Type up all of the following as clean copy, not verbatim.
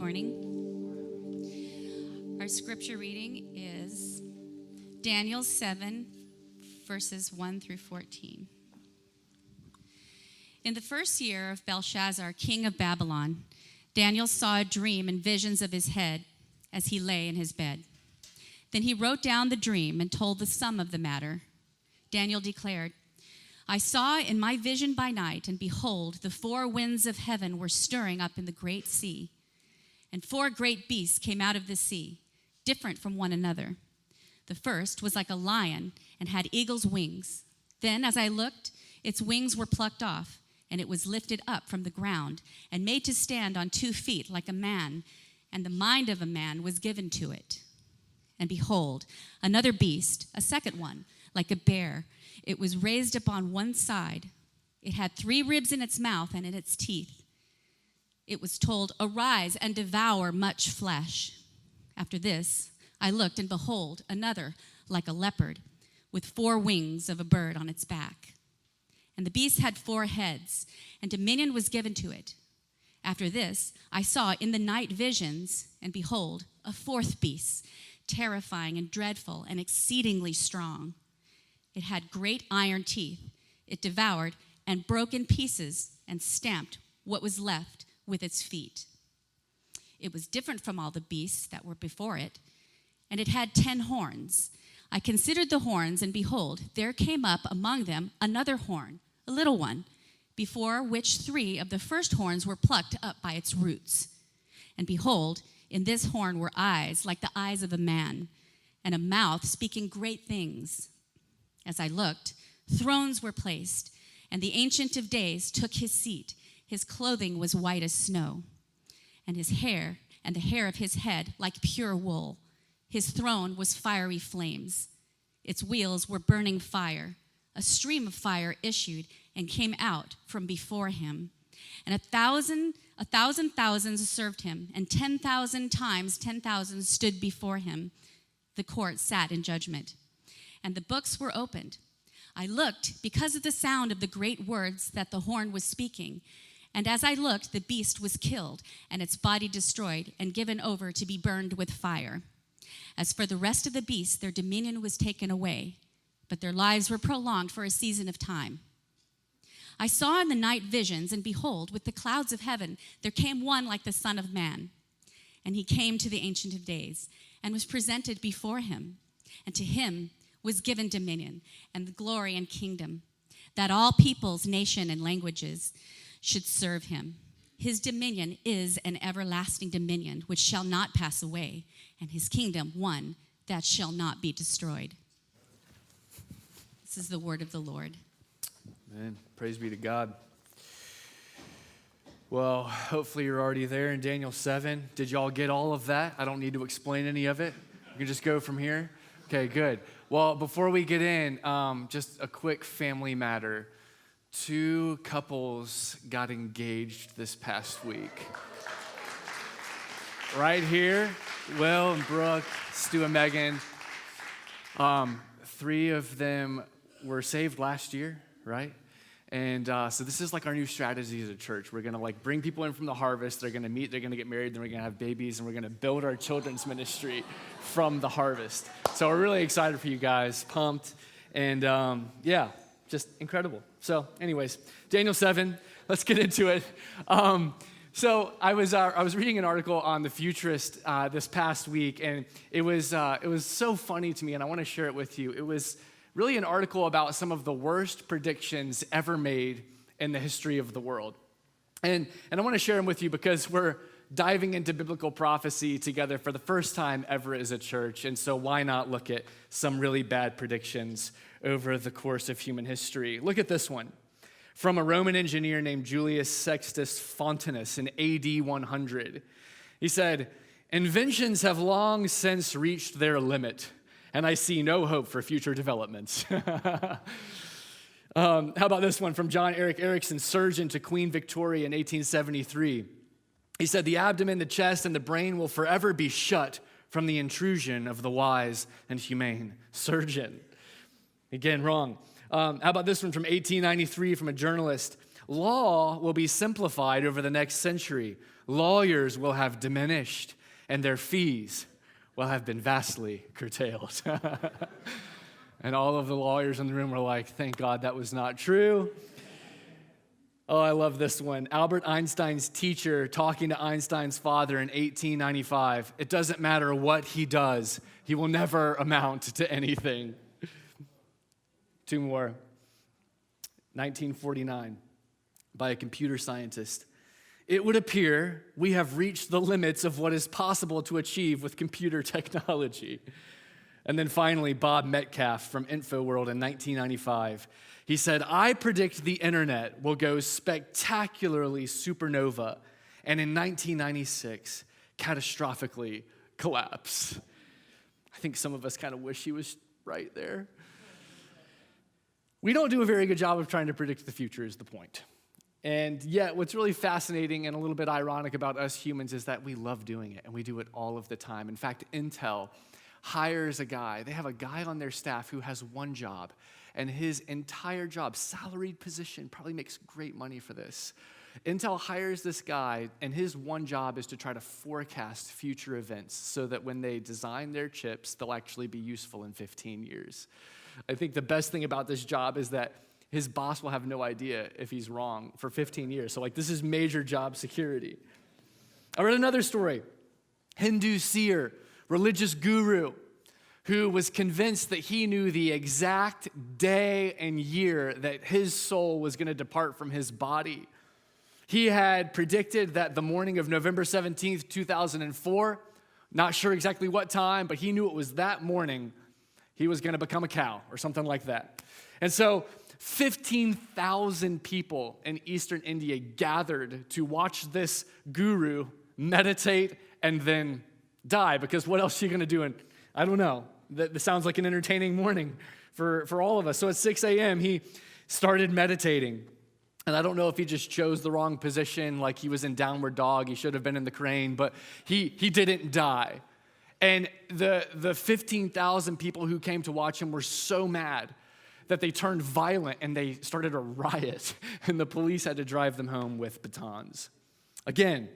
morning. Our scripture reading is Daniel 7, verses 1 through 14. In the first year of Belshazzar, king of Babylon, Daniel saw a dream and visions of his head as he lay in his bed. Then he wrote down the dream and told the sum of the matter. Daniel declared, I saw in my vision by night, and behold, the four winds of heaven were stirring up in the great sea. And four great beasts came out of the sea, different from one another. The first was like a lion and had eagle's wings. Then, as I looked, its wings were plucked off, and it was lifted up from the ground and made to stand on 2 feet like a man, and the mind of a man was given to it. And behold, another beast, a second one, like a bear. It was raised up on one side. It had 3 ribs in its mouth and in its teeth. It was told, arise and devour much flesh. After this, I looked, and behold, another, like a leopard, with 4 wings of a bird on its back. And the beast had 4 heads, and dominion was given to it. After this, I saw in the night visions, and behold, a 4th beast, terrifying and dreadful and exceedingly strong. It had great iron teeth. It devoured and broke in pieces and stamped what was left with its feet. It was different from all the beasts that were before it, and it had 10 horns. I considered the horns, and behold, there came up among them another horn, a little one, before which 3 of the first horns were plucked up by its roots. And behold, in this horn were eyes like the eyes of a man, and a mouth speaking great things. As I looked, thrones were placed, and the Ancient of Days took his seat. His clothing was white as snow, and his hair and the hair of his head like pure wool. His throne was fiery flames. Its wheels were burning fire. A stream of fire issued and came out from before him. And 1,000 thousands served him, and 10,000 times 10,000 stood before him. The court sat in judgment, and the books were opened. I looked because of the sound of the great words that the horn was speaking. And as I looked, the beast was killed, and its body destroyed and given over to be burned with fire. As for the rest of the beasts, their dominion was taken away, but their lives were prolonged for a season of time. I saw in the night visions, and behold, with the clouds of heaven, there came one like the Son of Man. And he came to the Ancient of Days and was presented before him. And to him was given dominion and the glory and kingdom, that all peoples, nation, and languages should serve him. His dominion is an everlasting dominion which shall not pass away, and his kingdom one that shall not be destroyed. This is the word of the Lord. Amen. Praise be to God. Well, hopefully you're already there in Daniel 7. Did y'all get all of that? I don't need to explain any of it. You can just go from here. Okay, good. Well, before we get in, just a quick family matter. 2 couples got engaged this past week. Right here, Will and Brooke, Stu and Megan. 3 of them were saved last year, right? And so this is like our new strategy as a church. We're going to like bring people in from the harvest. They're going to meet, they're going to get married, then we're going to have babies, and we're going to build our children's ministry from the harvest. So we're really excited for you guys, pumped, and yeah, just incredible. So anyways, Daniel 7, let's get into it. So I was reading an article on The Futurist this past week, and it was so funny to me, and I want to share it with you. It was really an article about some of the worst predictions ever made in the history of the world. And I want to share them with you because we're diving into biblical prophecy together for the first time ever as a church, and so why not look at some really bad predictions over the course of human history. Look at this one. From a Roman engineer named Julius Sextus Fontanus in AD 100. He said, inventions have long since reached their limit, and I see no hope for future developments. How about this one from John Erik Erikson, surgeon to Queen Victoria in 1873. He said, the abdomen, the chest, and the brain will forever be shut from the intrusion of the wise and humane surgeon. Again, wrong. How about this one from 1893 from a journalist? Law will be simplified over the next century. Lawyers will have diminished, and their fees will have been vastly curtailed. And all of the lawyers in the room were like, thank God that was not true. Oh, I love this one. Albert Einstein's teacher talking to Einstein's father in 1895. It doesn't matter what he does, he will never amount to anything. Two more. 1949, by a computer scientist. It would appear we have reached the limits of what is possible to achieve with computer technology. And then finally, Bob Metcalf from InfoWorld in 1995. He said, I predict the internet will go spectacularly supernova and in 1996, catastrophically collapse. I think some of us kind of wish he was right there. We don't do a very good job of trying to predict the future is the point. And yet, what's really fascinating and a little bit ironic about us humans is that we love doing it, and we do it all of the time. In fact, Intel hires a guy. They have a guy on their staff who has one job, and his entire job, salaried position, probably makes great money for this. Intel hires this guy, and his one job is to try to forecast future events so that when they design their chips, they'll actually be useful in 15 years. I think the best thing about this job is that his boss will have no idea if he's wrong for 15 years. So this is major job security. I read another story. Hindu seer, religious guru, who was convinced that he knew the exact day and year that his soul was going to depart from his body. He had predicted that the morning of November 17th, 2004, not sure exactly what time, but he knew it was that morning he was going to become a cow or something like that. And so 15,000 people in eastern India gathered to watch this guru meditate and then die, because what else are you going to do? And I don't know. That sounds like an entertaining morning for all of us. So at 6 a.m., he started meditating. And I don't know if he just chose the wrong position, like he was in downward dog. He should have been in the crane, but he didn't die. And the 15,000 people who came to watch him were so mad that they turned violent and they started a riot, and the police had to drive them home with batons. Again,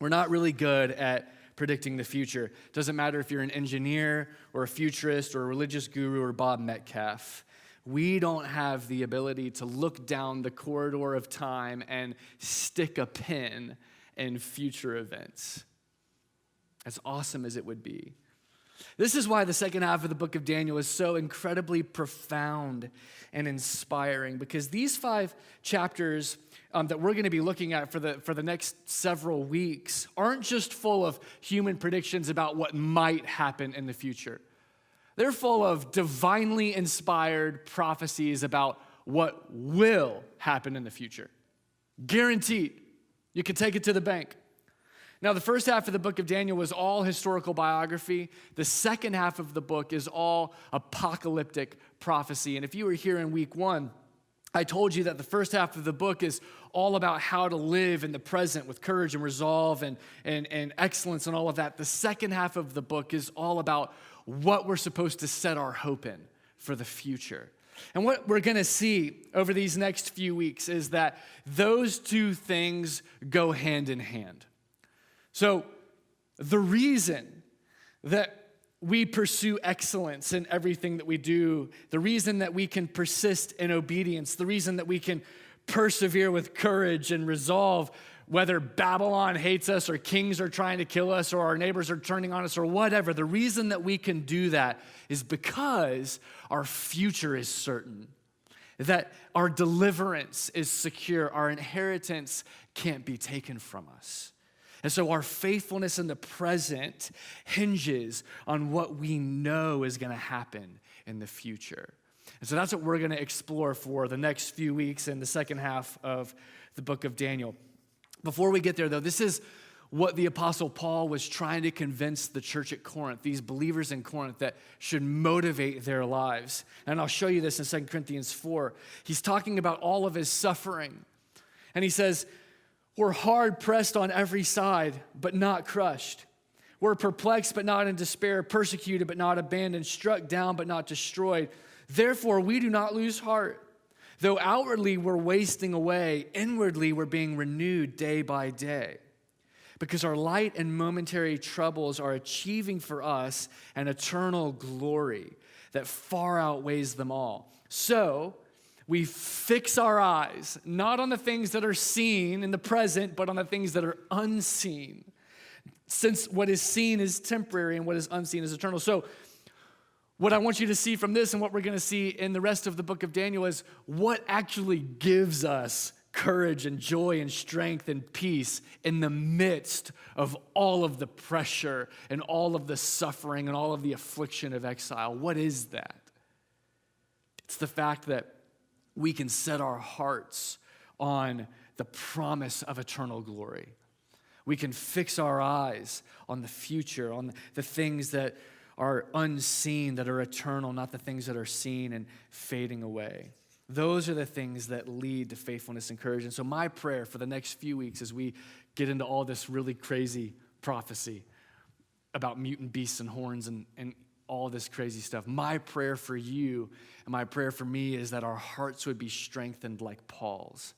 we're not really good at predicting the future. Doesn't matter if you're an engineer or a futurist or a religious guru or Bob Metcalf. We don't have the ability to look down the corridor of time and stick a pin in future events, as awesome as it would be. This is why the second half of the book of Daniel is so incredibly profound and inspiring, because these 5 chapters that we're going to be looking at for the next several weeks aren't just full of human predictions about what might happen in the future. They're full of divinely inspired prophecies about what will happen in the future. Guaranteed. You can take it to the bank. Now, the first half of the book of Daniel was all historical biography. The second half of the book is all apocalyptic prophecy. And if you were here in week 1, I told you that the first half of the book is all about how to live in the present with courage and resolve and excellence and all of that. The second half of the book is all about what we're supposed to set our hope in for the future. And what we're going to see over these next few weeks is that those two things go hand in hand. So the reason that we pursue excellence in everything that we do, the reason that we can persist in obedience, the reason that we can persevere with courage and resolve, whether Babylon hates us or kings are trying to kill us or our neighbors are turning on us or whatever, the reason that we can do that is because our future is certain, that our deliverance is secure, our inheritance can't be taken from us. And so our faithfulness in the present hinges on what we know is going to happen in the future. And so that's what we're going to explore for the next few weeks in the second half of the book of Daniel. Before we get there, though, this is what the Apostle Paul was trying to convince the church at Corinth, these believers in Corinth, that should motivate their lives. And I'll show you this in 2 Corinthians 4. He's talking about all of his suffering. And he says, we're hard pressed on every side, but not crushed. We're perplexed, but not in despair, persecuted, but not abandoned, struck down, but not destroyed. Therefore, we do not lose heart. Though outwardly we're wasting away, inwardly we're being renewed day by day. Because our light and momentary troubles are achieving for us an eternal glory that far outweighs them all. So we fix our eyes, not on the things that are seen in the present, but on the things that are unseen. Since what is seen is temporary and what is unseen is eternal. So what I want you to see from this and what we're going to see in the rest of the book of Daniel is what actually gives us courage and joy and strength and peace in the midst of all of the pressure and all of the suffering and all of the affliction of exile. What is that? It's the fact that we can set our hearts on the promise of eternal glory. We can fix our eyes on the future, on the things that are unseen, that are eternal, not the things that are seen and fading away. Those are the things that lead to faithfulness and courage. And so my prayer for the next few weeks as we get into all this really crazy prophecy about mutant beasts and horns and all this crazy stuff, my prayer for you and my prayer for me is that our hearts would be strengthened like Paul's,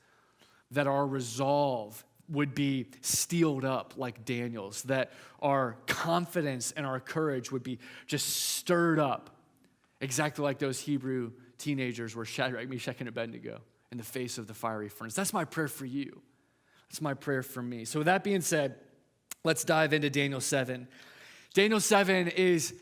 that our resolve would be steeled up like Daniel's, that our confidence and our courage would be just stirred up, exactly like those Hebrew teenagers were Shadrach, Meshach, and Abednego in the face of the fiery furnace. That's my prayer for you. That's my prayer for me. So with that being said, let's dive into Daniel 7. Daniel 7 is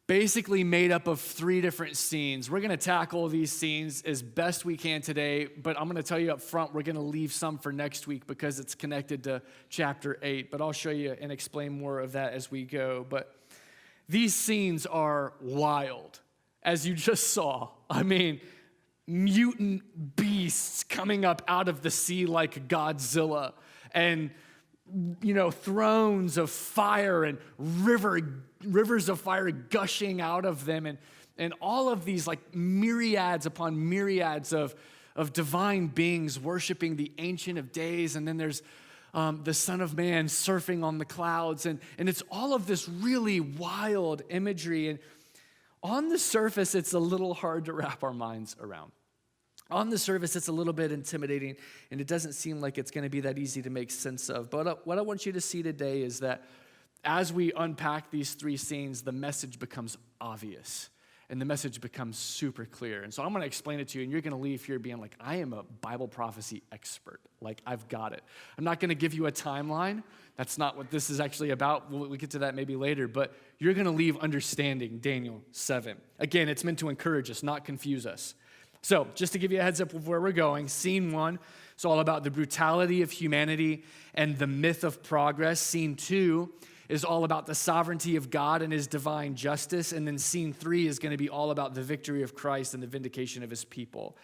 basically made up of 3 different scenes. We're going to tackle these scenes as best we can today, but I'm going to tell you up front, we're going to leave some for next week because it's connected to chapter 8, but I'll show you and explain more of that as we go. But these scenes are wild, as you just saw. I mean, mutant beasts coming up out of the sea like Godzilla, and thrones of fire and rivers of fire gushing out of them, and all of these like myriads upon myriads of divine beings worshiping the Ancient of Days. And then there's the Son of Man surfing on the clouds, and it's all of this really wild imagery. And on the surface, it's a little hard to wrap our minds around. On the surface, it's a little bit intimidating, and it doesn't seem like it's going to be that easy to make sense of. But what I want you to see today is that as we unpack these 3 scenes, the message becomes obvious, and the message becomes super clear. And so I'm going to explain it to you, and you're going to leave here being like, I am a Bible prophecy expert. Like, I've got it. I'm not going to give you a timeline. That's not what this is actually about. We'll get to that maybe later. But you're going to leave understanding Daniel 7. Again, it's meant to encourage us, not confuse us. So just to give you a heads up of where we're going, scene 1 is all about the brutality of humanity and the myth of progress. Scene 2 is all about the sovereignty of God and his divine justice. And then scene 3 is going to be all about the victory of Christ and the vindication of his people.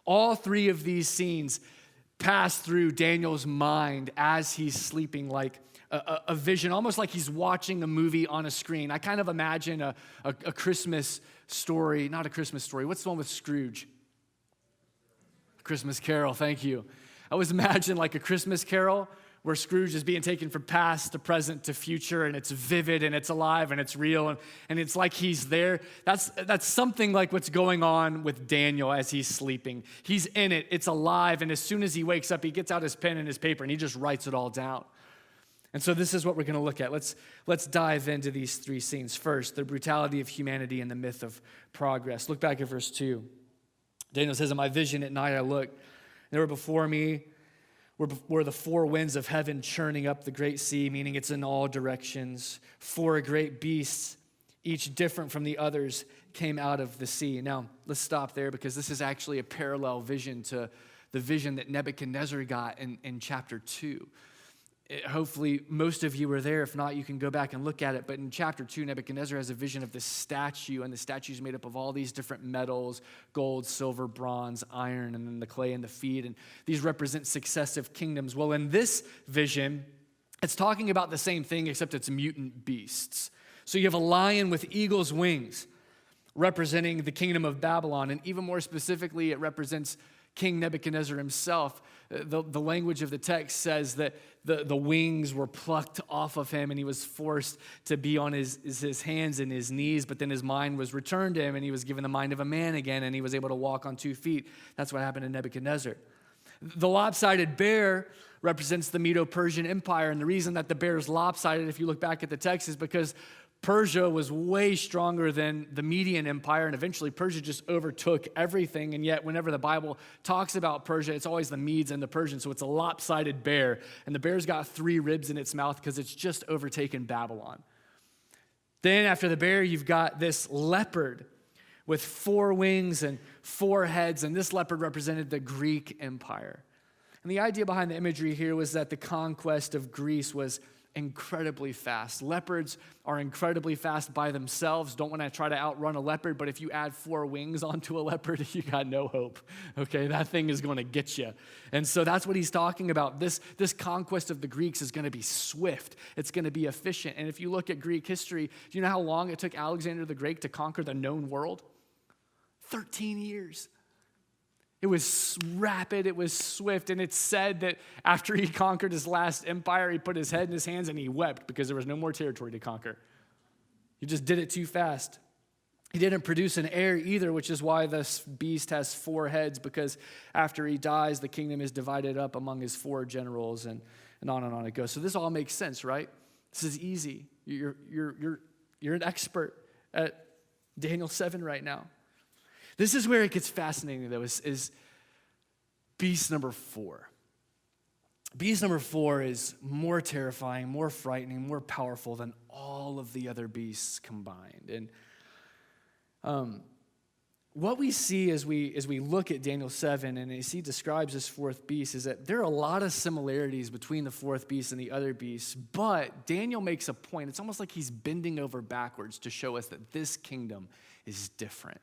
All 3 of these scenes pass through Daniel's mind as he's sleeping, like a vision, almost like he's watching a movie on a screen. I kind of imagine a Christmas story, not a Christmas story. What's the one with Scrooge? Christmas Carol, thank you. I always imagine like a Christmas Carol where Scrooge is being taken from past to present to future, and it's vivid and it's alive and it's real, and it's like he's there. That's something like what's going on with Daniel as he's sleeping. He's in it, it's alive, and as soon as he wakes up, he gets out his pen and his paper and he just writes it all down. And so this is what we're going to look at. Let's dive into these 3 scenes. First, the brutality of humanity and the myth of progress. Look back at verse 2. Daniel says, in my vision at night I looked, and there were before me were the 4 winds of heaven churning up the great sea, meaning it's in all directions. 4 great beasts, each different from the others, came out of the sea. Now, let's stop there because this is actually a parallel vision to the vision that Nebuchadnezzar got in chapter 2. Hopefully, most of you were there. If not, you can go back and look at it. But in chapter 2, Nebuchadnezzar has a vision of this statue, and the statue is made up of all these different metals, gold, silver, bronze, iron, and then the clay and the feet. And these represent successive kingdoms. Well, in this vision, it's talking about the same thing, except it's mutant beasts. So you have a lion with eagle's wings, representing the kingdom of Babylon. And even more specifically, it represents King Nebuchadnezzar himself. The language of the text says that the wings were plucked off of him and he was forced to be on his hands and his knees, but then his mind was returned to him and he was given the mind of a man again and he was able to walk on 2 feet. That's what happened to Nebuchadnezzar. The lopsided bear represents the Medo-Persian Empire, and the reason that the bear is lopsided, if you look back at the text, is because Persia was way stronger than the Median Empire, and eventually Persia just overtook everything, and yet whenever the Bible talks about Persia, it's always the Medes and the Persians, so it's a lopsided bear, and the bear's got 3 ribs in its mouth because it's just overtaken Babylon. Then after the bear, you've got this leopard with 4 wings and 4 heads, and this leopard represented the Greek Empire. And the idea behind the imagery here was that the conquest of Greece was incredibly fast. Leopards are incredibly fast by themselves. Don't want to try to outrun a leopard, but if you add 4 wings onto a leopard, you got no hope. Okay, that thing is going to get you. And so that's what he's talking about. This conquest of the Greeks is going to be swift. It's going to be efficient. And if you look at Greek history, do you know how long it took Alexander the Great to conquer the known world? 13 years. It was rapid, it was swift, and it's said that after he conquered his last empire, he put his head in his hands and he wept because there was no more territory to conquer. He just did it too fast. He didn't produce an heir either, which is why this beast has 4 heads, because after he dies, the kingdom is divided up among his 4 generals, and on it goes. So this all makes sense, right? This is easy. You're an expert at Daniel 7 right now. This is where it gets fascinating, though, is beast number 4. Beast number 4 is more terrifying, more frightening, more powerful than all of the other beasts combined. And what we see as we look at Daniel 7 and as he describes this 4th beast is that there are a lot of similarities between the 4th beast and the other beasts, but Daniel makes a point. It's almost like he's bending over backwards to show us that this kingdom is different.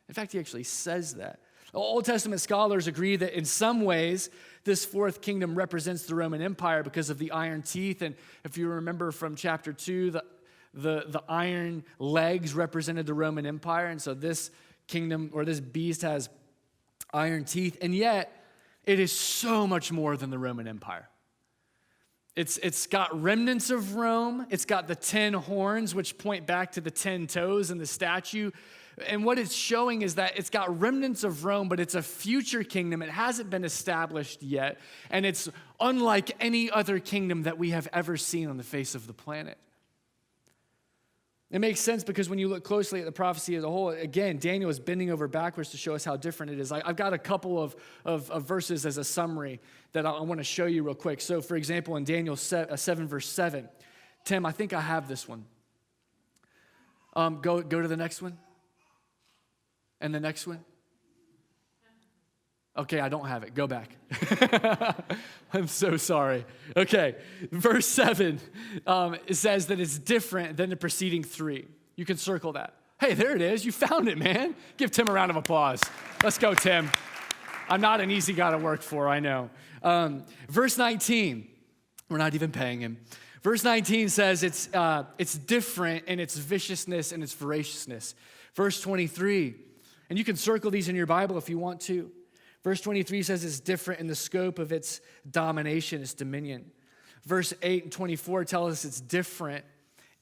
In fact, he actually says that. Old Testament scholars agree that in some ways, this 4th kingdom represents the Roman Empire because of the iron teeth. And if you remember from chapter 2, the iron legs represented the Roman Empire. And so this kingdom, or this beast, has iron teeth. And yet, it is so much more than the Roman Empire. It's got remnants of Rome. It's got the 10 horns, which point back to the 10 toes in the statue. And what it's showing is that it's got remnants of Rome, but it's a future kingdom. It hasn't been established yet. And it's unlike any other kingdom that we have ever seen on the face of the planet. It makes sense because when you look closely at the prophecy as a whole, again, Daniel is bending over backwards to show us how different it is. I've got a couple of verses as a summary that I want to show you real quick. So, for example, in Daniel 7, verse 7, Tim, I think I have this one. Go to the next one. And the next one? Okay, I don't have it. Go back. I'm so sorry. Okay, verse 7, it says that it's different than the preceding 3. You can circle that. Hey, there it is. You found it, man. Give Tim a round of applause. Let's go, Tim. I'm not an easy guy to work for, I know. Verse 19, we're not even paying him. Verse 19 says it's different in its viciousness and its voraciousness. Verse 23, and you can circle these in your Bible if you want to. Verse 23 says it's different in the scope of its domination, its dominion. Verse 8 and 24 tell us it's different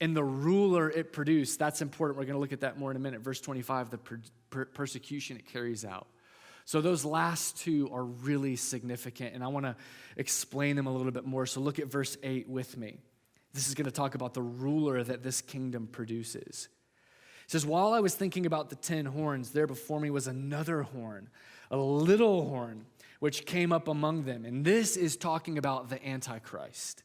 in the ruler it produced. That's important. We're going to look at that more in a minute. Verse 25, the persecution it carries out. So those last 2 are really significant, and I want to explain them a little bit more. So look at verse 8 with me. This is going to talk about the ruler that this kingdom produces. It says, while I was thinking about the 10 horns, there before me was another horn, a little horn, which came up among them. And this is talking about the Antichrist.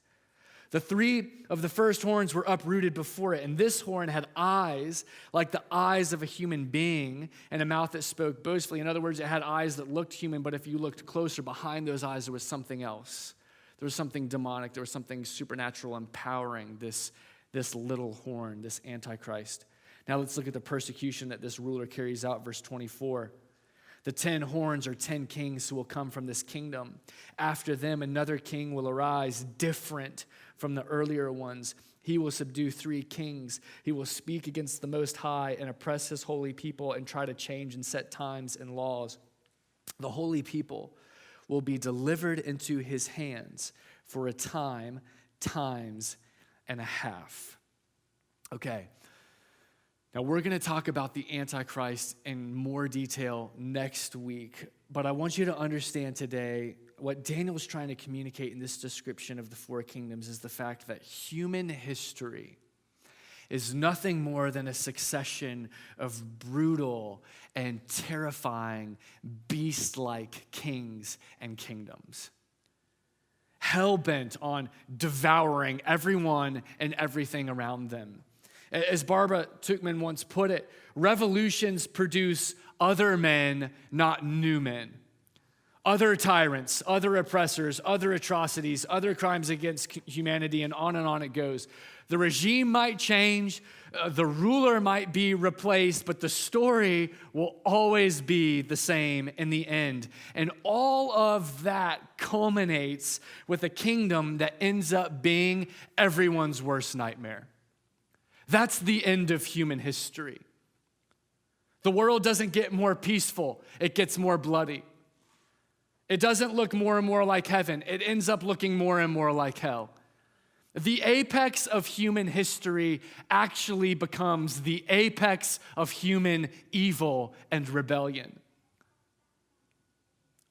The 3 of the first horns were uprooted before it, and this horn had eyes like the eyes of a human being and a mouth that spoke boastfully. In other words, it had eyes that looked human, but if you looked closer, behind those eyes, there was something else. There was something demonic. There was something supernatural empowering this little horn, this Antichrist. Now let's look at the persecution that this ruler carries out, verse 24. The 10 horns are 10 kings who will come from this kingdom. After them, another king will arise, different from the earlier ones. He will subdue 3 kings. He will speak against the Most High and oppress his holy people and try to change and set times and laws. The holy people will be delivered into his hands for a time, times, and a half. Okay. Now, we're going to talk about the Antichrist in more detail next week, but I want you to understand today what Daniel's trying to communicate in this description of the four kingdoms is the fact that human history is nothing more than a succession of brutal and terrifying beast-like kings and kingdoms, hell-bent on devouring everyone and everything around them. As Barbara Tuchman once put it, revolutions produce other men, not new men. Other tyrants, other oppressors, other atrocities, other crimes against humanity, and on it goes. The regime might change, the ruler might be replaced, but the story will always be the same in the end. And all of that culminates with a kingdom that ends up being everyone's worst nightmare. That's the end of human history. The world doesn't get more peaceful, it gets more bloody. It doesn't look more and more like heaven, it ends up looking more and more like hell. The apex of human history actually becomes the apex of human evil and rebellion.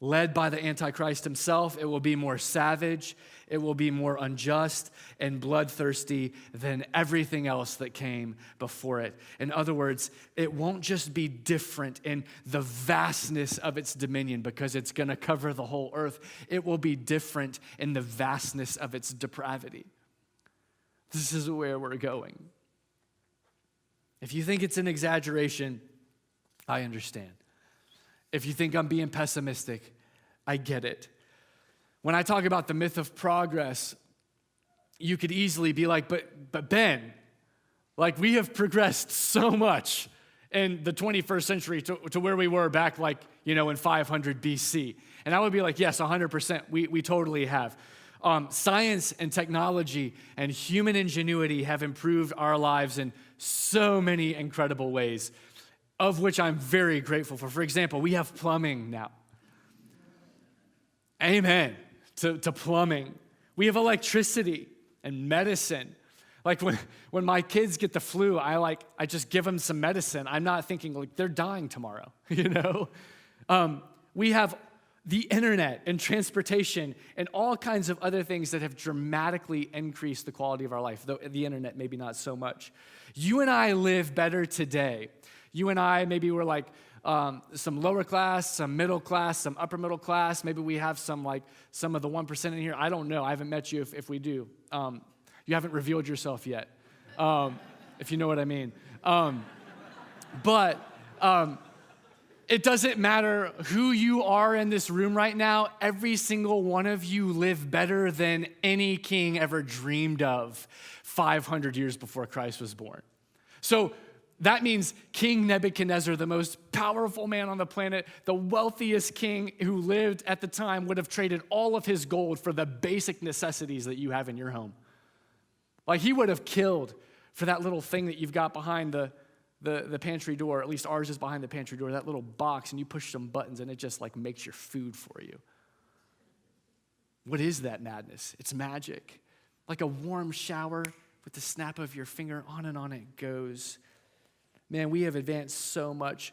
Led by the Antichrist himself, it will be more savage, it will be more unjust and bloodthirsty than everything else that came before it. In other words, it won't just be different in the vastness of its dominion because it's going to cover the whole earth. It will be different in the vastness of its depravity. This is where we're going. If you think it's an exaggeration, I understand. If you think I'm being pessimistic, I get it. When I talk about the myth of progress, you could easily be like, but Ben, like we have progressed so much in the 21st century to where we were back in 500 BC. And I would be like, yes, 100%, we totally have. Science and technology and human ingenuity have improved our lives in so many incredible ways, of which I'm very grateful for. For example, we have plumbing now. Amen to plumbing. We have electricity and medicine. Like when my kids get the flu, I just give them some medicine. I'm not thinking like they're dying tomorrow, We have the internet and transportation and all kinds of other things that have dramatically increased the quality of our life, though the internet maybe not so much. You and I live better today. You and I, maybe we're like some lower class, some middle class, some upper middle class. Maybe we have some of the 1% in here. I don't know. I haven't met you if we do. You haven't revealed yourself yet, if you know what I mean. But it doesn't matter who you are in this room right now. Every single one of you live better than any king ever dreamed of 500 years before Christ was born. So that means King Nebuchadnezzar, the most powerful man on the planet, the wealthiest king who lived at the time, would have traded all of his gold for the basic necessities that you have in your home. Like he would have killed for that little thing that you've got behind the pantry door. At least ours is behind the pantry door, that little box, and you push some buttons and it just makes your food for you. What is that madness? It's magic. Like a warm shower with the snap of your finger, on and on it goes. Man, we have advanced so much.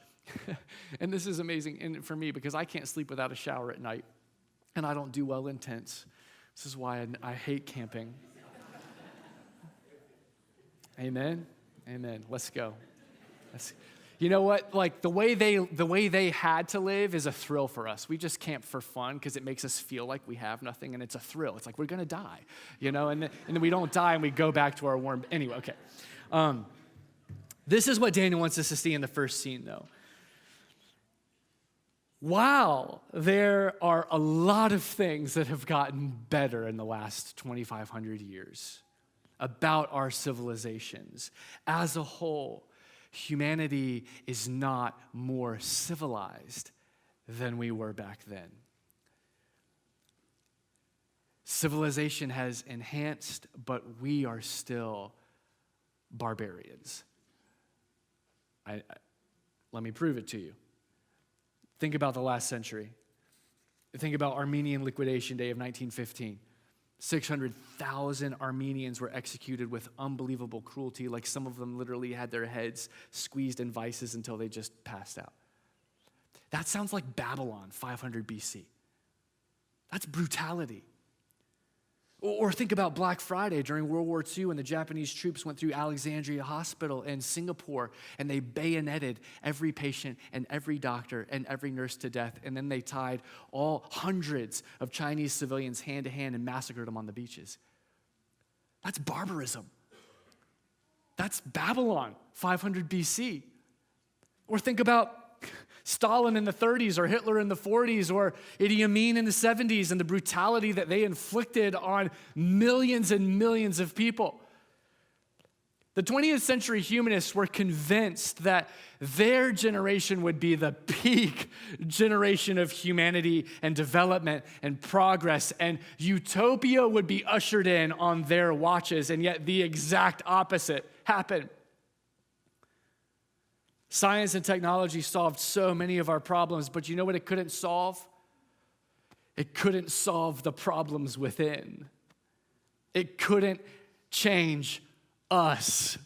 And this is amazing for me because I can't sleep without a shower at night. And I don't do well in tents. This is why I hate camping. Amen? Amen. Let's go. You know what? Like the way they had to live is a thrill for us. We just camp for fun because it makes us feel like we have nothing, and it's a thrill. It's like we're gonna die, and then we don't die and we go back to our warm. Anyway, okay. This is what Daniel wants us to see in the first scene, though. While there are a lot of things that have gotten better in the last 2,500 years about our civilizations as a whole, humanity is not more civilized than we were back then. Civilization has enhanced, but we are still barbarians. Let me prove it to you. Think about the last century. Think about Armenian Liquidation Day of 1915. 600,000 Armenians were executed with unbelievable cruelty, like some of them literally had their heads squeezed in vices until they just passed out. That sounds like Babylon, 500 BC. That's brutality. Or think about Black Friday during World War II when the Japanese troops went through Alexandria Hospital in Singapore and they bayoneted every patient and every doctor and every nurse to death. And then they tied all hundreds of Chinese civilians hand to hand and massacred them on the beaches. That's barbarism. That's Babylon, 500 BC. Or think about Stalin in the 30s or Hitler in the 40s or Idi Amin in the 70s and the brutality that they inflicted on millions and millions of people. The 20th century humanists were convinced that their generation would be the peak generation of humanity and development and progress, and utopia would be ushered in on their watches, and yet the exact opposite happened. Science and technology solved so many of our problems, but you know what it couldn't solve? It couldn't solve the problems within. It couldn't change us.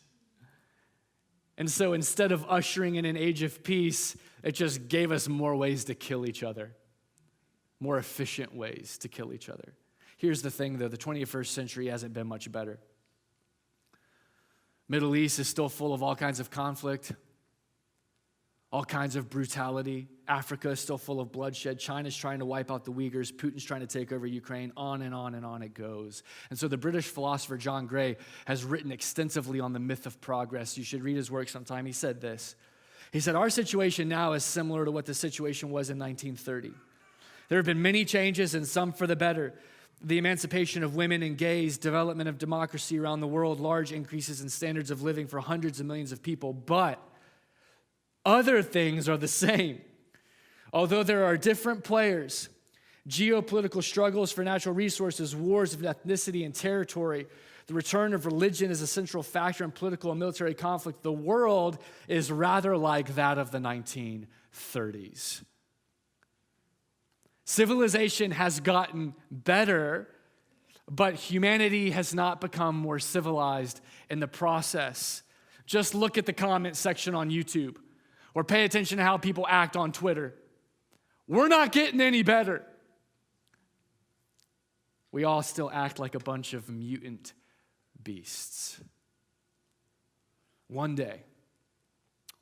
And so instead of ushering in an age of peace, it just gave us more ways to kill each other, more efficient ways to kill each other. Here's the thing, though, the 21st century hasn't been much better. Middle East is still full of all kinds of conflict, all kinds of brutality. Africa is still full of bloodshed. China's trying to wipe out the Uyghurs. Putin's trying to take over Ukraine. On and on and on it goes. And so the British philosopher John Gray has written extensively on the myth of progress. You should read his work sometime. He said this. He said, our situation now is similar to what the situation was in 1930. There have been many changes and some for the better. The emancipation of women and gays, development of democracy around the world, large increases in standards of living for hundreds of millions of people. But other things are the same. Although there are different players, geopolitical struggles for natural resources, wars of ethnicity and territory, the return of religion is a central factor in political and military conflict, the world is rather like that of the 1930s. Civilization has gotten better, but humanity has not become more civilized in the process. Just look at the comment section on YouTube. Or pay attention to how people act on Twitter. We're not getting any better. We all still act like a bunch of mutant beasts. One day,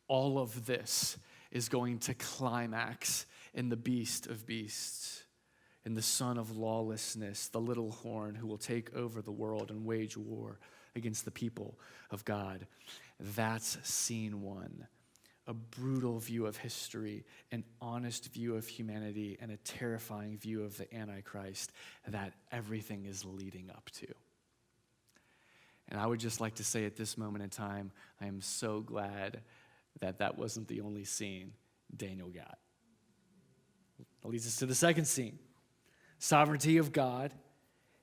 all of this is going to climax in the beast of beasts, in the son of lawlessness, the little horn who will take over the world and wage war against the people of God. That's scene one. A brutal view of history, an honest view of humanity, and a terrifying view of the Antichrist that everything is leading up to. And I would just like to say at this moment in time, I am so glad that that wasn't the only scene Daniel got. That leads us to the second scene. Sovereignty of God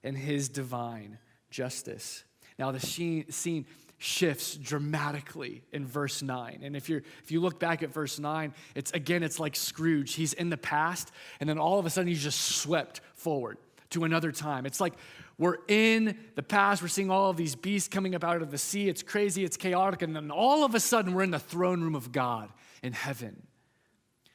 and his divine justice. Now the scene shifts dramatically in verse 9. And if you look back at verse 9, it's like Scrooge. He's in the past, and then all of a sudden he's just swept forward to another time. It's like we're in the past, we're seeing all of these beasts coming up out of the sea. It's crazy, it's chaotic, and then all of a sudden we're in the throne room of God in heaven.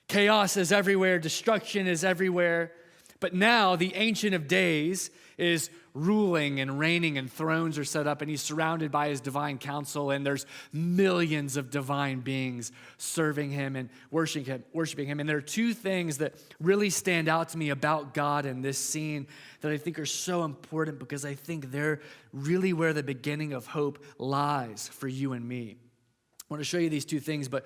Chaos is everywhere, destruction is everywhere. But now the Ancient of Days is ruling and reigning, and thrones are set up, and he's surrounded by his divine council, and there's millions of divine beings serving him and worshiping him. And there are two things that really stand out to me about God in this scene that I think are so important, because I think they're really where the beginning of hope lies for you and me. I want to show you these two things, but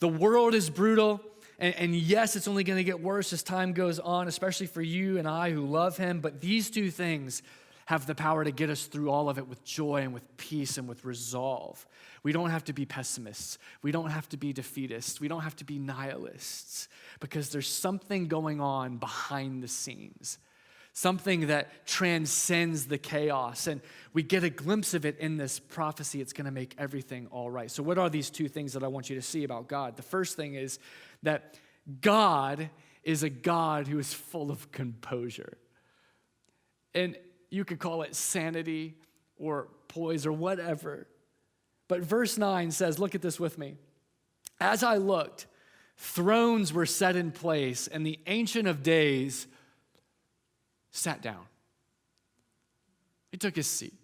the world is brutal. And yes, it's only going to get worse as time goes on, especially for you and I who love him. But these two things have the power to get us through all of it with joy and with peace and with resolve. We don't have to be pessimists. We don't have to be defeatists. We don't have to be nihilists, because there's something going on behind the scenes, something that transcends the chaos. And we get a glimpse of it in this prophecy. It's going to make everything all right. So what are these two things that I want you to see about God? The first thing is that God is a God who is full of composure. And you could call it sanity or poise or whatever. But verse 9 says, look at this with me. As I looked, thrones were set in place, and the Ancient of Days sat down. He took his seat.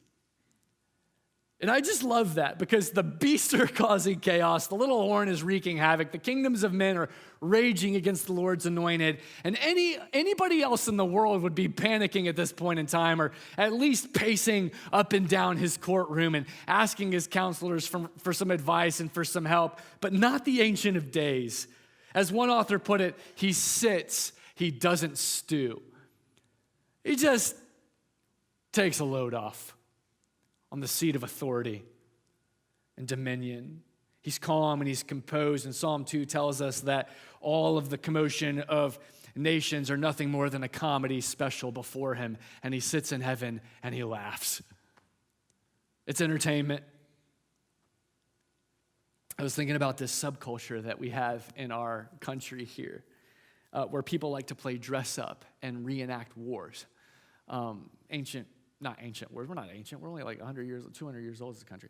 And I just love that because the beasts are causing chaos. The little horn is wreaking havoc. The kingdoms of men are raging against the Lord's anointed. And anybody else in the world would be panicking at this point in time, or at least pacing up and down his courtroom and asking his counselors for some advice and for some help, but not the Ancient of Days. As one author put it, he sits, he doesn't stew. He just takes a load off on the seat of authority and dominion. He's calm and he's composed. And Psalm 2 tells us that all of the commotion of nations are nothing more than a comedy special before him. And he sits in heaven and he laughs. It's entertainment. I was thinking about this subculture that we have in our country here, where people like to play dress up and reenact wars. Not ancient wars. We're not ancient. We're only like 100 years, 200 years old as a country.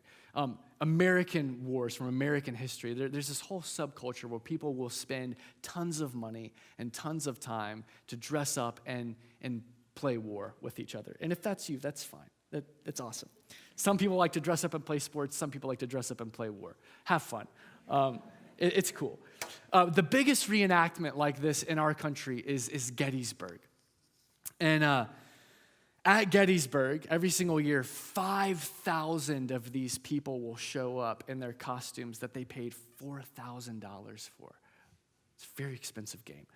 American wars from American history. There's this whole subculture where people will spend tons of money and tons of time to dress up and play war with each other. And if that's you, that's fine. That's awesome. Some people like to dress up and play sports. Some people like to dress up and play war. Have fun. It's cool. The biggest reenactment like this in our country is Gettysburg. And at Gettysburg, every single year, 5,000 of these people will show up in their costumes that they paid $4,000 for. It's a very expensive game.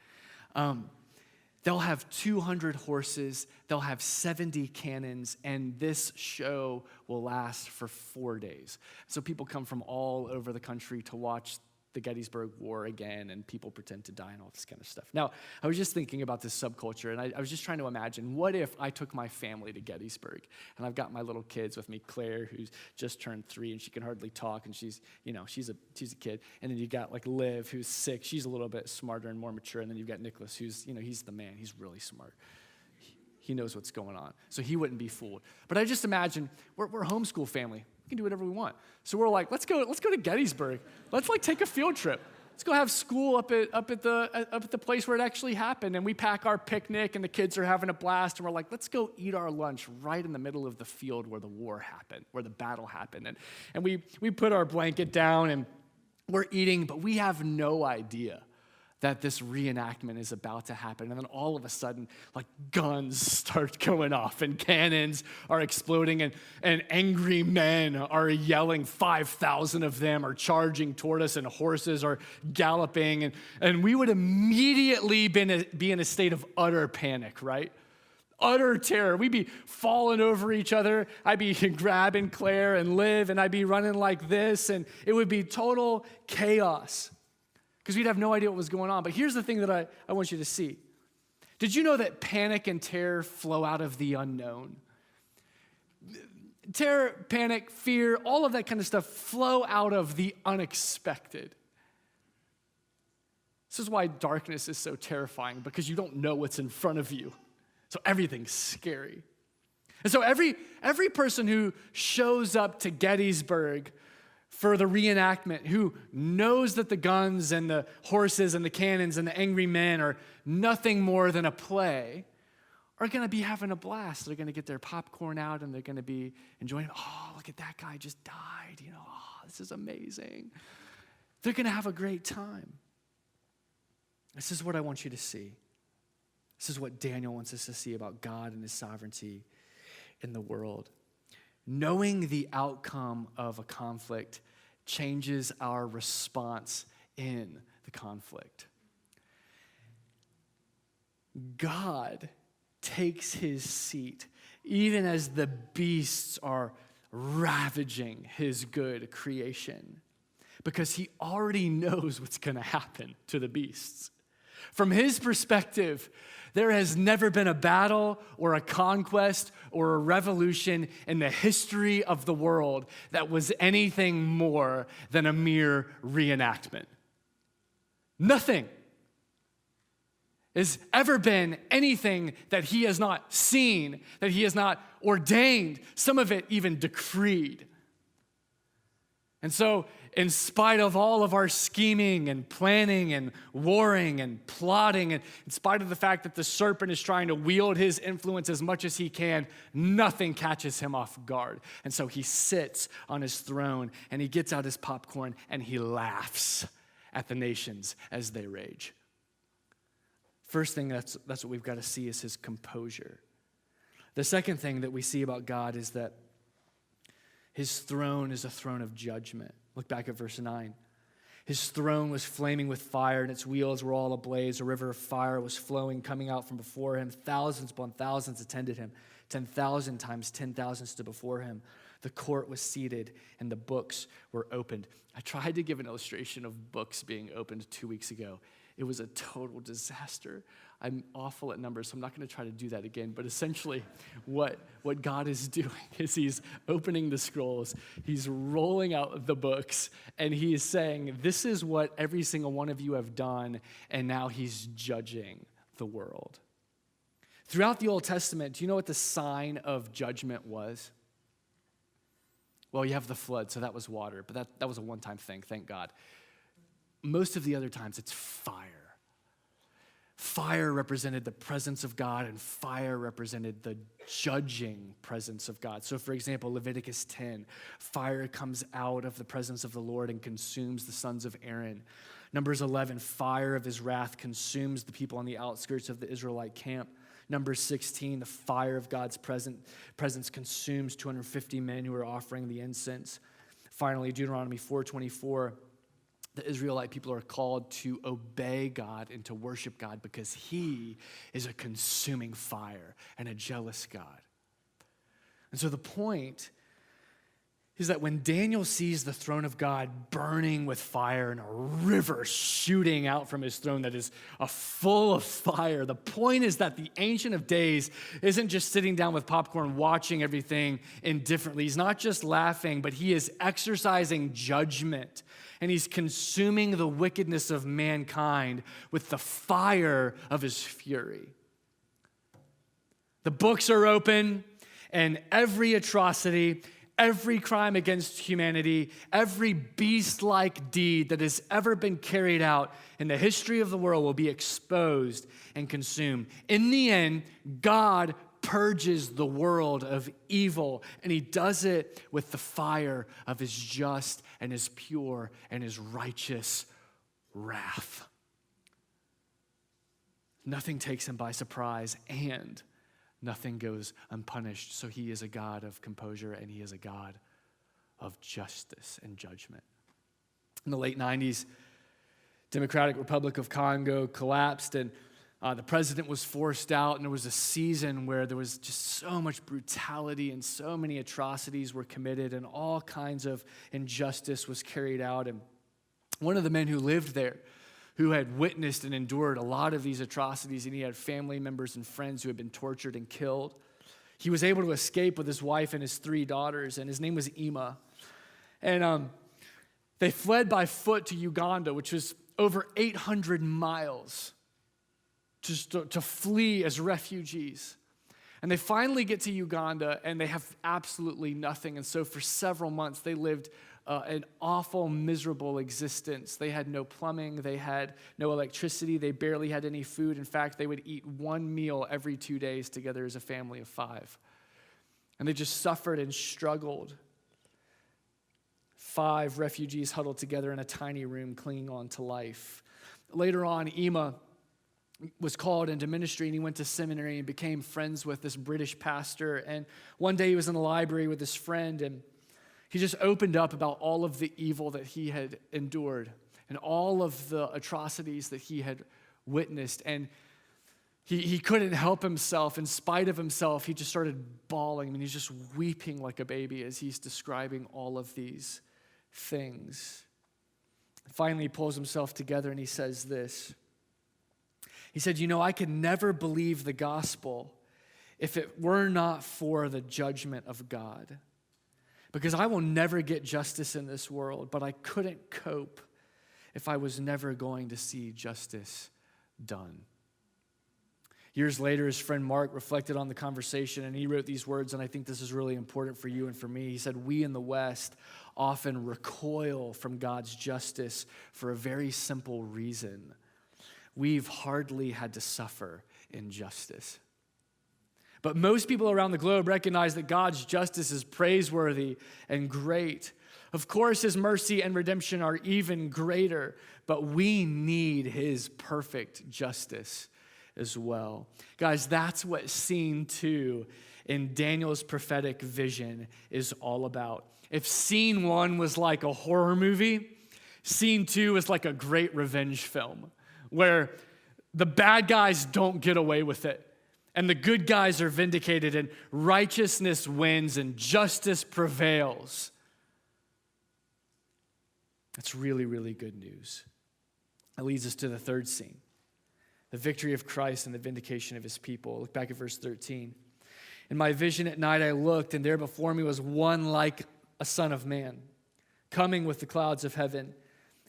They'll have 200 horses, they'll have 70 cannons, and this show will last for 4 days. So people come from all over the country to watch the Gettysburg War again, and people pretend to die and all this kind of stuff. Now, I was just thinking about this subculture, and I was just trying to imagine, what if I took my family to Gettysburg, and I've got my little kids with me, Claire, who's just turned 3, and she can hardly talk, and she's a kid, and then you got like Liv, who's 6, she's a little bit smarter and more mature, and then you've got Nicholas, who's, he's the man, he's really smart. He knows what's going on, so he wouldn't be fooled. But I just imagine, we're a homeschool family. We can do whatever we want. So we're like, let's go to Gettysburg. Let's like take a field trip. Let's go have school up at the place where it actually happened. And we pack our picnic, and the kids are having a blast. And we're like, let's go eat our lunch right in the middle of the field where the war happened, where the battle happened. And we put our blanket down, and we're eating, but we have no idea that this reenactment is about to happen. And then all of a sudden, like guns start going off and cannons are exploding and angry men are yelling. 5,000 of them are charging toward us, and horses are galloping. And we would immediately be in a state of utter panic, right? Utter terror. We'd be falling over each other. I'd be grabbing Claire and Liv, and I'd be running like this, and it would be total chaos, because we'd have no idea what was going on. But here's the thing that I want you to see. Did you know that panic and terror flow out of the unknown? Terror, panic, fear, all of that kind of stuff flow out of the unexpected. This is why darkness is so terrifying, because you don't know what's in front of you. So everything's scary. And so every person who shows up to Gettysburg for the reenactment, who knows that the guns and the horses and the cannons and the angry men are nothing more than a play, are going to be having a blast. They're going to get their popcorn out, and they're going to be enjoying, oh, look at that guy just died. Oh, this is amazing. They're going to have a great time. This is what I want you to see. This is what Daniel wants us to see about God and his sovereignty in the world. Knowing the outcome of a conflict changes our response in the conflict. God takes his seat even as the beasts are ravaging his good creation, because he already knows what's going to happen to the beasts. From his perspective, there has never been a battle or a conquest or a revolution in the history of the world that was anything more than a mere reenactment. Nothing. has ever been anything that he has not seen, that he has not ordained, some of it even decreed. And so, in spite of all of our scheming and planning and warring and plotting, and in spite of the fact that the serpent is trying to wield his influence as much as he can, nothing catches him off guard. And so he sits on his throne and he gets out his popcorn and he laughs at the nations as they rage. First thing that's what we've got to see is his composure. The second thing that we see about God is that his throne is a throne of judgment. Look back at verse 9. His throne was flaming with fire, and its wheels were all ablaze. A river of fire was flowing, coming out from before him. Thousands upon thousands attended him. 10,000 times 10,000 stood before him. The court was seated, and the books were opened. I tried to give an illustration of books being opened 2 weeks ago. It was a total disaster. I'm awful at numbers, so I'm not going to try to do that again. But essentially, what God is doing is he's opening the scrolls, he's rolling out the books, and he is saying, this is what every single one of you have done, and now he's judging the world. Throughout the Old Testament, do you know what the sign of judgment was? Well, you have the flood, so that was water, but that was a one-time thing, thank God. Most of the other times, it's fire. Fire represented the presence of God, and fire represented the judging presence of God. So, for example, Leviticus 10, fire comes out of the presence of the Lord and consumes the sons of Aaron. Numbers 11, fire of his wrath consumes the people on the outskirts of the Israelite camp. Numbers 16, the fire of God's presence consumes 250 men who are offering the incense. Finally, Deuteronomy 4:24, the Israelite people are called to obey God and to worship God because he is a consuming fire and a jealous God. And so the point is that when Daniel sees the throne of God burning with fire and a river shooting out from his throne that is full of fire, the point is that the Ancient of Days isn't just sitting down with popcorn watching everything indifferently. He's not just laughing, but he is exercising judgment, and he's consuming the wickedness of mankind with the fire of his fury. The books are open, and every atrocity, every crime against humanity, every beast-like deed that has ever been carried out in the history of the world will be exposed and consumed. In the end, God purges the world of evil, and he does it with the fire of his just and his pure and his righteous wrath. Nothing takes him by surprise, and nothing goes unpunished. So he is a God of composure, and he is a God of justice and judgment. In the late 90s, Democratic Republic of Congo collapsed, and the president was forced out, and there was a season where there was just so much brutality and so many atrocities were committed, and all kinds of injustice was carried out. And one of the men who lived there, who had witnessed and endured a lot of these atrocities, and he had family members and friends who had been tortured and killed. He was able to escape with his wife and his 3 daughters, and his name was Ima. And they fled by foot to Uganda, which was over 800 miles just to flee as refugees. And they finally get to Uganda, and they have absolutely nothing. And so for several months, they lived an awful, miserable existence. They had no plumbing. They had no electricity. They barely had any food. In fact, they would eat one meal every 2 days together as a family of 5. And they just suffered and struggled. 5 refugees huddled together in a tiny room, clinging on to life. Later on, Ima was called into ministry, and he went to seminary and became friends with this British pastor. And one day he was in the library with his friend, and he just opened up about all of the evil that he had endured and all of the atrocities that he had witnessed. And he couldn't help himself. In spite of himself, he just started bawling. I mean, he's just weeping like a baby as he's describing all of these things. Finally, he pulls himself together and he says this. He said, I could never believe the gospel if it were not for the judgment of God. Because I will never get justice in this world, but I couldn't cope if I was never going to see justice done. Years later, his friend Mark reflected on the conversation, and he wrote these words, and I think this is really important for you and for me. He said, "We in the West often recoil from God's justice for a very simple reason. We've hardly had to suffer injustice. But most people around the globe recognize that God's justice is praiseworthy and great. Of course, his mercy and redemption are even greater, but we need his perfect justice as well." Guys, that's what scene 2 in Daniel's prophetic vision is all about. If scene 1 was like a horror movie, scene 2 is like a great revenge film where the bad guys don't get away with it and the good guys are vindicated and righteousness wins and justice prevails. That's really, really good news. That leads us to the third scene, the victory of Christ and the vindication of his people. Look back at verse 13. "In my vision at night I looked, and there before me was one like a son of man, coming with the clouds of heaven.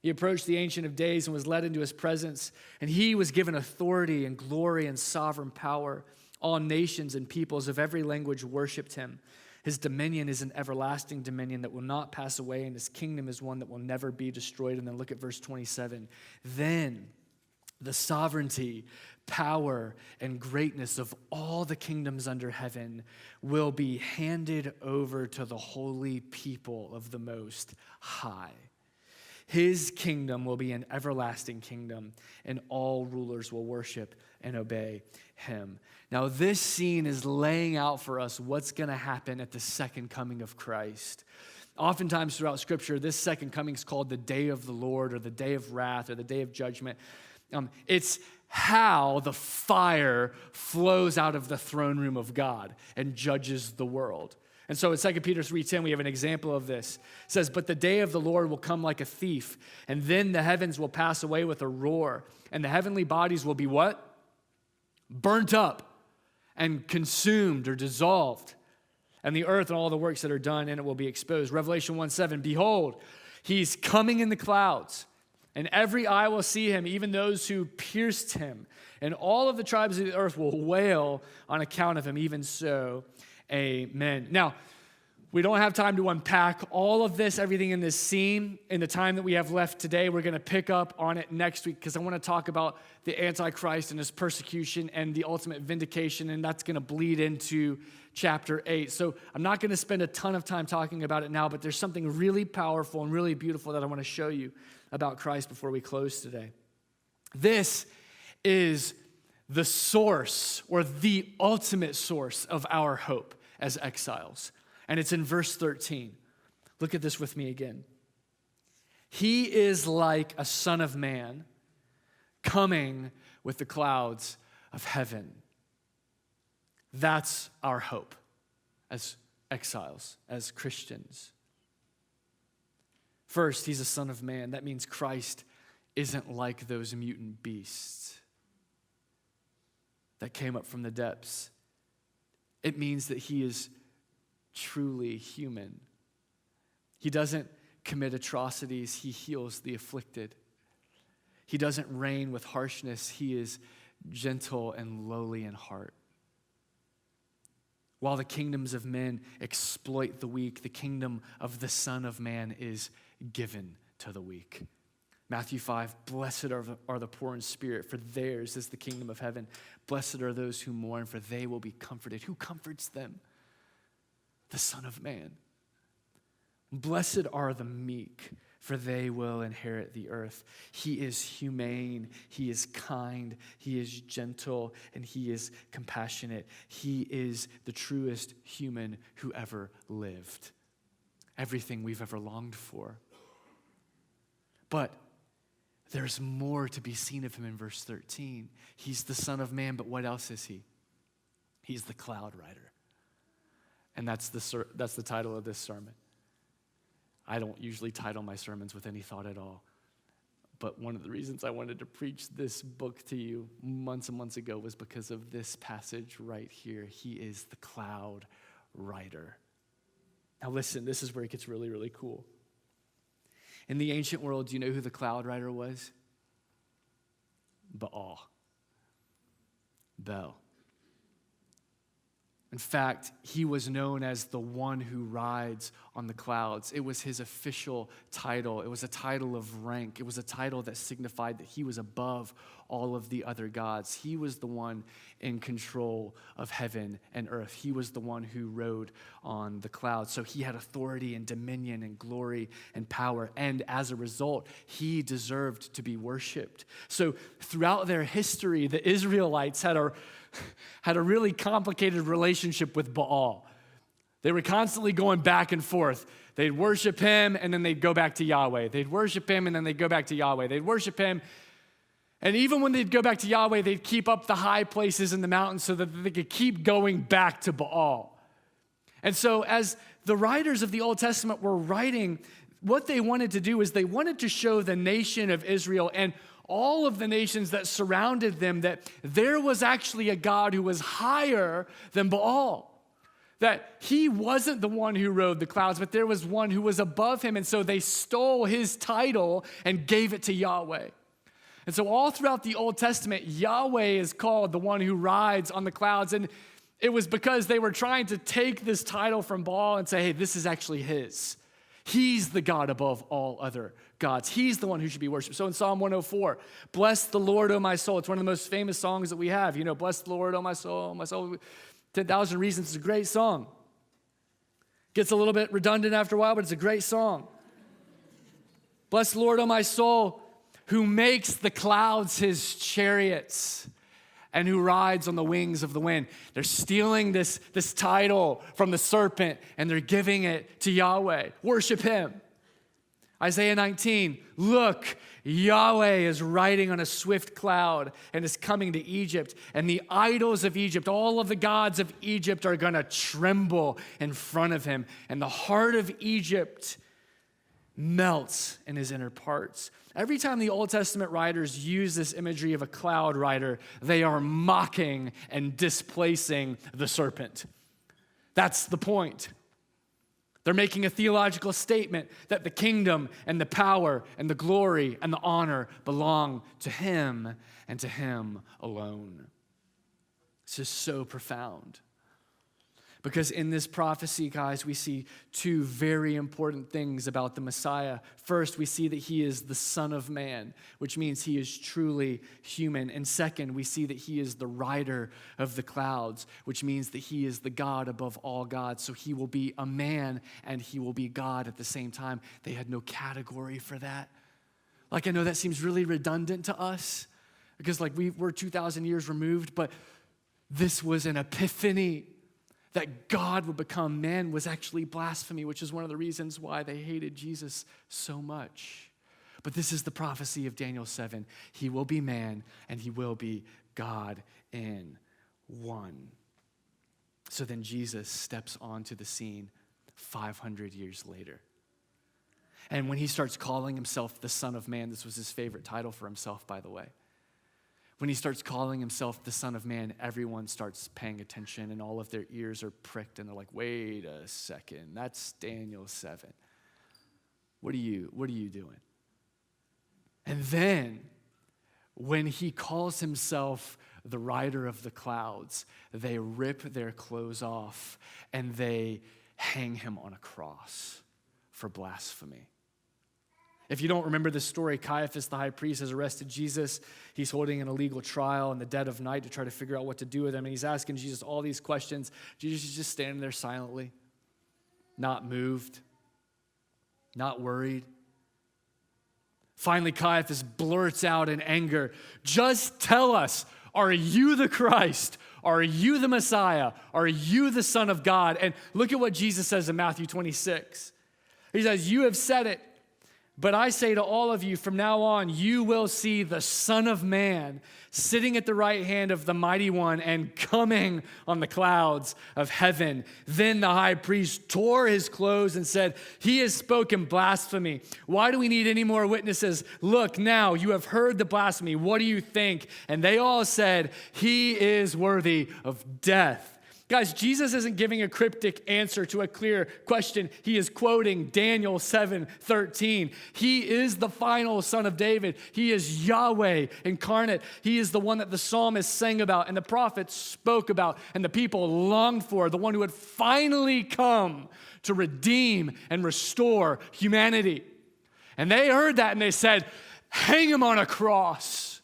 He approached the Ancient of Days and was led into his presence, and he was given authority and glory and sovereign power. All nations and peoples of every language worshiped him. His dominion is an everlasting dominion that will not pass away, and his kingdom is one that will never be destroyed." And then look at verse 27. "Then the sovereignty, power, and greatness of all the kingdoms under heaven will be handed over to the holy people of the Most High. His kingdom will be an everlasting kingdom, and all rulers will worship and obey him." Now, this scene is laying out for us what's going to happen at the second coming of Christ. Oftentimes throughout Scripture, this second coming is called the day of the Lord, or the day of wrath, or the day of judgment. It's how the fire flows out of the throne room of God and judges the world. And so in 2 Peter 3:10, we have an example of this. It says, "But the day of the Lord will come like a thief, and then the heavens will pass away with a roar, and the heavenly bodies will be" what? "Burnt up and consumed," or dissolved, "and the earth and all the works that are done in it will be exposed." Revelation 1:7, "Behold, he's coming in the clouds, and every eye will see him, even those who pierced him, and all of the tribes of the earth will wail on account of him. Even so, amen." Now, we don't have time to unpack all of this, everything in this scene, in the time that we have left today. We're going to pick up on it next week because I want to talk about the Antichrist and his persecution and the ultimate vindication, and that's going to bleed into chapter 8. So I'm not going to spend a ton of time talking about it now, but there's something really powerful and really beautiful that I want to show you about Christ before we close today. This is the source, or the ultimate source, of our hope as exiles. And it's in verse 13. Look at this with me again. "He is like a son of man coming with the clouds of heaven." That's our hope as exiles, as Christians. First, he's a son of man. That means Christ isn't like those mutant beasts that came up from the depths. It means that he is truly human. He doesn't commit atrocities. He heals the afflicted. He doesn't reign with harshness. He is gentle and lowly in heart. While the kingdoms of men exploit the weak, the kingdom of the Son of Man is given to the weak. Matthew 5, "Blessed are the poor in spirit, for theirs is the kingdom of heaven. Blessed are those who mourn, for they will be comforted." Who comforts them? The Son of Man. "Blessed are the meek, for they will inherit the earth." He is humane, he is kind, he is gentle, and he is compassionate. He is the truest human who ever lived. Everything we've ever longed for. But there's more to be seen of him in verse 13. He's the Son of Man, but what else is he? He's the cloud rider. And that's the title of this sermon. I don't usually title my sermons with any thought at all. But one of the reasons I wanted to preach this book to you months and months ago was because of this passage right here. He is the cloud rider. Now listen, this is where it gets really, really cool. In the ancient world, do you know who the cloud rider was? Baal. Bel. In fact, he was known as the one who rides on the clouds. It was his official title. It was a title of rank. It was a title that signified that he was above all of the other gods. He was the one in control of heaven and earth. He was the one who rode on the clouds. So he had authority and dominion and glory and power. And as a result, he deserved to be worshiped. So throughout their history, the Israelites had a really complicated relationship with Baal. They were constantly going back and forth. They'd worship him, and then they'd go back to Yahweh. They'd worship him, and then they'd go back to Yahweh. They'd worship him, and even when they'd go back to Yahweh, they'd keep up the high places in the mountains so that they could keep going back to Baal. And so as the writers of the Old Testament were writing, what they wanted to do is they wanted to show the nation of Israel and all of the nations that surrounded them that there was actually a God who was higher than Baal. That he wasn't the one who rode the clouds, but there was one who was above him. And so they stole his title and gave it to Yahweh. And so all throughout the Old Testament, Yahweh is called the one who rides on the clouds. And it was because they were trying to take this title from Baal and say, hey, this is actually his. He's the God above all other gods. He's the one who should be worshiped. So in Psalm 104, bless the Lord, O my soul. It's one of the most famous songs that we have. You know, bless the Lord, O my soul, 10,000 Reasons. It's a great song. Gets a little bit redundant after a while, but it's a great song. Bless the Lord, O my soul, who makes the clouds his chariots and who rides on the wings of the wind. They're stealing this title from the serpent and they're giving it to Yahweh. Worship him. Isaiah 19, look, Yahweh is riding on a swift cloud and is coming to Egypt. And the idols of Egypt, all of the gods of Egypt are going to tremble in front of him. And the heart of Egypt melts in his inner parts. Every time the Old Testament writers use this imagery of a cloud rider, they are mocking and displacing the serpent. That's the point. They're making a theological statement that the kingdom and the power and the glory and the honor belong to him and to him alone. This is so profound. Because in this prophecy, guys, we see two very important things about the Messiah. First, we see that he is the Son of Man, which means he is truly human. And second, we see that he is the rider of the clouds, which means that he is the God above all gods. So he will be a man and he will be God at the same time. They had no category for that. Like, I know that seems really redundant to us because we're 2,000 years removed, but this was an epiphany. That God would become man was actually blasphemy, which is one of the reasons why they hated Jesus so much. But this is the prophecy of Daniel 7. He will be man and he will be God in one. So then Jesus steps onto the scene 500 years later. And when he starts calling himself the Son of Man, this was his favorite title for himself, by the way. When he starts calling himself the Son of Man, everyone starts paying attention and all of their ears are pricked and they're like, wait a second, that's Daniel 7. What are you doing? And then when he calls himself the rider of the clouds, they rip their clothes off and they hang him on a cross for blasphemy. If you don't remember this story, Caiaphas, the high priest, has arrested Jesus. He's holding an illegal trial in the dead of night to try to figure out what to do with him. And he's asking Jesus all these questions. Jesus is just standing there silently, not moved, not worried. Finally, Caiaphas blurts out in anger, just tell us, are you the Christ? Are you the Messiah? Are you the Son of God? And look at what Jesus says in Matthew 26. He says, you have said it. But I say to all of you, from now on, you will see the Son of Man sitting at the right hand of the Mighty One and coming on the clouds of heaven. Then the high priest tore his clothes and said, he has spoken blasphemy. Why do we need any more witnesses? Look now, you have heard the blasphemy. What do you think? And they all said, he is worthy of death. Guys, Jesus isn't giving a cryptic answer to a clear question. He is quoting Daniel 7:13. He is the final son of David. He is Yahweh incarnate. He is the one that the psalmist sang about and the prophets spoke about and the people longed for, the one who had finally come to redeem and restore humanity. And they heard that and they said, hang him on a cross.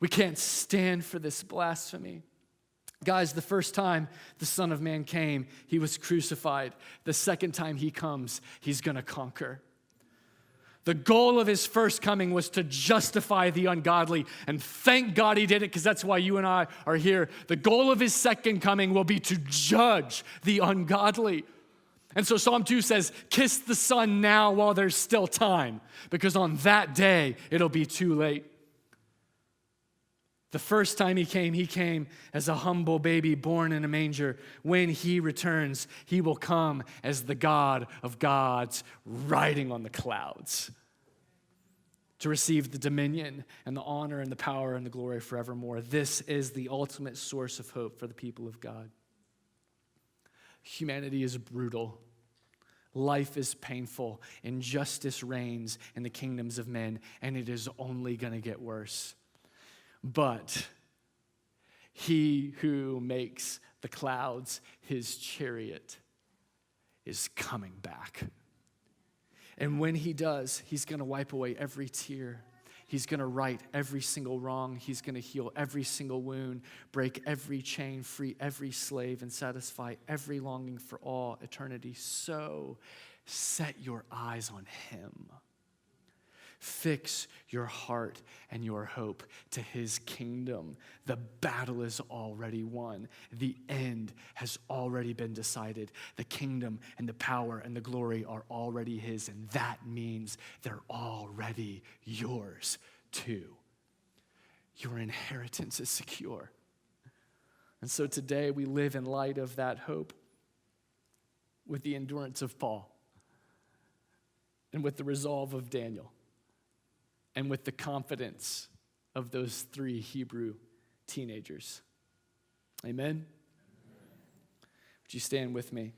We can't stand for this blasphemy. Guys, the first time the Son of Man came, he was crucified. The second time he comes, he's going to conquer. The goal of his first coming was to justify the ungodly, and thank God he did it, because that's why you and I are here. The goal of his second coming will be to judge the ungodly. And so Psalm 2 says, kiss the Son now while there's still time, because on that day, it'll be too late. The first time he came as a humble baby born in a manger. When he returns, he will come as the God of gods riding on the clouds to receive the dominion and the honor and the power and the glory forevermore. This is the ultimate source of hope for the people of God. Humanity is brutal. Life is painful. Injustice reigns in the kingdoms of men, and it is only going to get worse. But he who makes the clouds his chariot is coming back. And when he does, he's going to wipe away every tear. He's going to right every single wrong. He's going to heal every single wound, break every chain, free every slave, and satisfy every longing for all eternity. So set your eyes on him. Fix your heart and your hope to his kingdom. The battle is already won. The end has already been decided. The kingdom and the power and the glory are already his, and that means they're already yours too. Your inheritance is secure. And so today we live in light of that hope with the endurance of Paul and with the resolve of Daniel. And with the confidence of those 3 Hebrew teenagers. Amen? Would you stand with me?